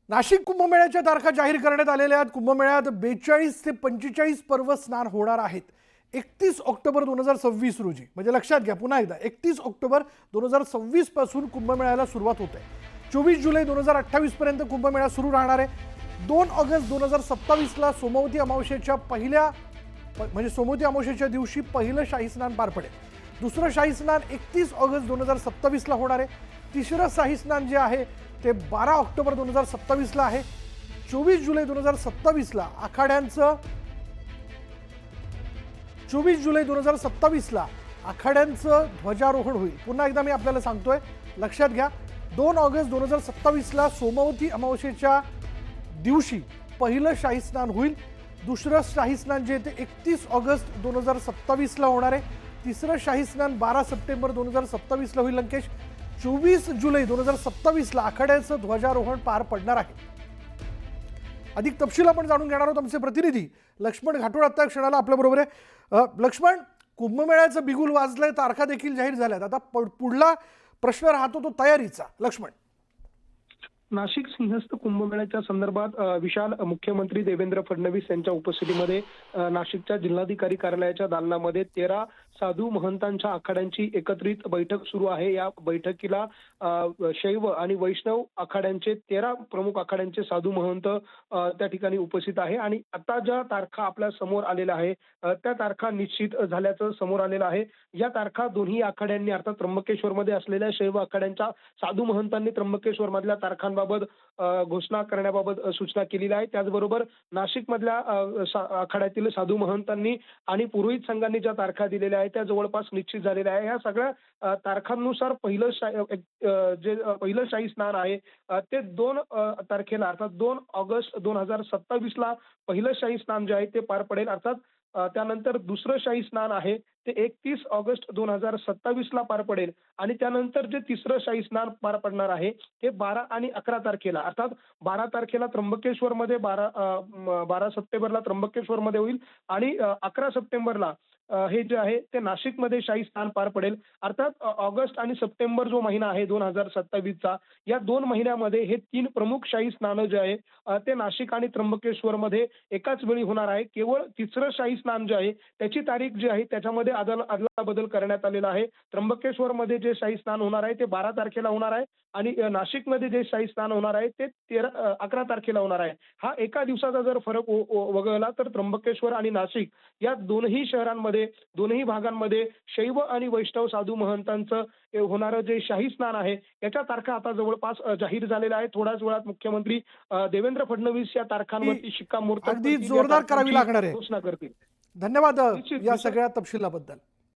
नाशिक कुंभमेळ्याच्या तारखा जाहीर करण्यात आलेल्या आहेत। कुंभमेळ्यात 42 ते 45 पर्व स्नान होणार आहेत। 31 ऑक्टोबर 2026 रोजी, म्हणजे लक्षात घ्या पुन्हा एकदा 31 ऑक्टोबर 2026 पासून कुंभमेळ्याला सुरुवात होते। 24 जुलै 2028 पर्यंत कुंभमेळा सुरू राहणार आहे। 2 ऑगस्ट 2027 ला सोमवती अमावस्येच्या सोमवती अमावस्येच्या दिवशी पहिलं शाही स्नान पार पडेल। दुसरं शाही स्नान 31 ऑगस्ट 2027 ला होणार आहे। तिसरं शाही स्नान जे आहे ते 12 ऑक्टोबर 2027 ला आहे। 24 जुलै 2027 ला आखाड्यांचं 24 जुलै 2027 ला आखाड्यांचं ध्वजारोहण होईल। पुन्हा एकदा मी आपल्याला सांगतोय, लक्षात घ्या। 2 ऑगस्ट 2027 ला सोमवती अमावस्येच्या दिवशी पहिलं शाही स्नान होईल। दुसरं शाही स्नान जे ते 31 ऑगस्ट 2027 ला होणार आहे। तिसरं शाही स्नान 12 सप्टेंबर 2027 ला होईल लंकेश। 24 जुलै 2027 ला आखाड्याचं ध्वजारोहण पार पडणार आहे। अधिक तपशील आपण जाणून घेणार आहोत। आमचे प्रतिनिधी लक्ष्मण घाटोळ आता क्षणाला आपल्या बरोबर आहे। लक्ष्मण, कुंभमेळ्याचं बिगुल वाजलंय, तारखा देखील जाहीर झाल्यात। आता पुढला प्रश्न राहतो तो तयारीचा। लक्ष्मण, नाशिक सिंहस्थ कुंभमेळ्याच्या संदर्भात विशाल मुख्यमंत्री देवेंद्र फडणवीस यांच्या उपस्थितीमध्ये नाशिकच्या जिल्हाधिकारी कार्यालयाच्या दालनामध्ये 13 साधू महंतांच्या आखाड्यांची एकत्रित बैठक सुरू आहे। या बैठकीला शैव आणि वैष्णव आखाड्यांचे 13 प्रमुख आखाड्यांचे साधू महंत त्या ठिकाणी उपस्थित आहे। आणि आता ज्या तारखा आपल्या समोर आलेल्या आहे त्या तारखा निश्चित झाल्याचं समोर आलेलं आहे। या तारखा दोन्ही आखाड्यांनी अर्थात त्र्यंबकेश्वरमध्ये असलेल्या शैव आखाड्यांच्या साधू महंतांनी त्र्यंबकेश्वर मधल्या तारखांबाबत घोषणा करण्याबाबत सूचना केलेली आहे। त्याचबरोबर नाशिक मधल्या आखाड्यातील साधू महंतांनी आणि पुरोहित संघांनी ज्या तारखा दिलेल्या आहेत त्या जवळपास निश्चित झालेल्या आहे। या सगळ्या तारखांनुसार पहिलं शाही स्नान आहे ते 2 तारखेला अर्थात 2 ऑगस्ट 2027 ला पहिलं शाही स्नान जे आहे ते पार पडेल। अर्थात त्यानंतर दुसरं शाही स्नान आहे ते 31 ऑगस्ट 2027 ला पार पडेल। आणि त्यानंतर जे तिसरं शाही स्नान पार पडणार आहे ते 12 आणि 11 तारखेला अर्थात 12 तारखेला त्र्यंबकेश्वरमध्ये 12 सप्टेंबरला त्र्यंबकेश्वरमध्ये होईल आणि 11 सप्टेंबरला हे जे आहे ते नाशिकमध्ये शाही स्नान पार पडेल। अर्थात ऑगस्ट आणि सप्टेंबर जो महिना आहे 2027 चा, या 2 महिन्यामध्ये हे 3 प्रमुख शाही स्नान जे आहे ते नाशिक आणि त्र्यंबकेश्वरमध्ये एकाच वेळी होणार आहे। केवळ तिसरं शाही स्नान जे आहे त्याची तारीख जी आहे त्याच्यामध्ये अदला बदल करण्यात आलेला आहे। त्र्यंबकेश्वरमध्ये जे शाही स्नान होणार आहे ते 12 तारखेला होणार आहे आणि नाशिकमध्ये जे शाही स्नान होणार आहे ते 11 तारखेला होणार आहे। हा एका दिवसाचा जर फरक वगळला तर त्र्यंबकेश्वर आणि नाशिक या दोनही शहरांमध्ये दोनही भागांमध्ये शैव आणि वैष्णव साधू महंतांचं होणारं जे शाही स्नान आहे याच्या तारखा आता जवळपास जाहीर झालेल्या आहेत। थोड्याच वेळात मुख्यमंत्री देवेंद्र फडणवीस या तारखांवरती शिक्कामोर्तब अगदी जोरदार करावी लागणार आहे। घोषणा करतील। धन्यवाद या सगळ्या तपशिलाबद्दल।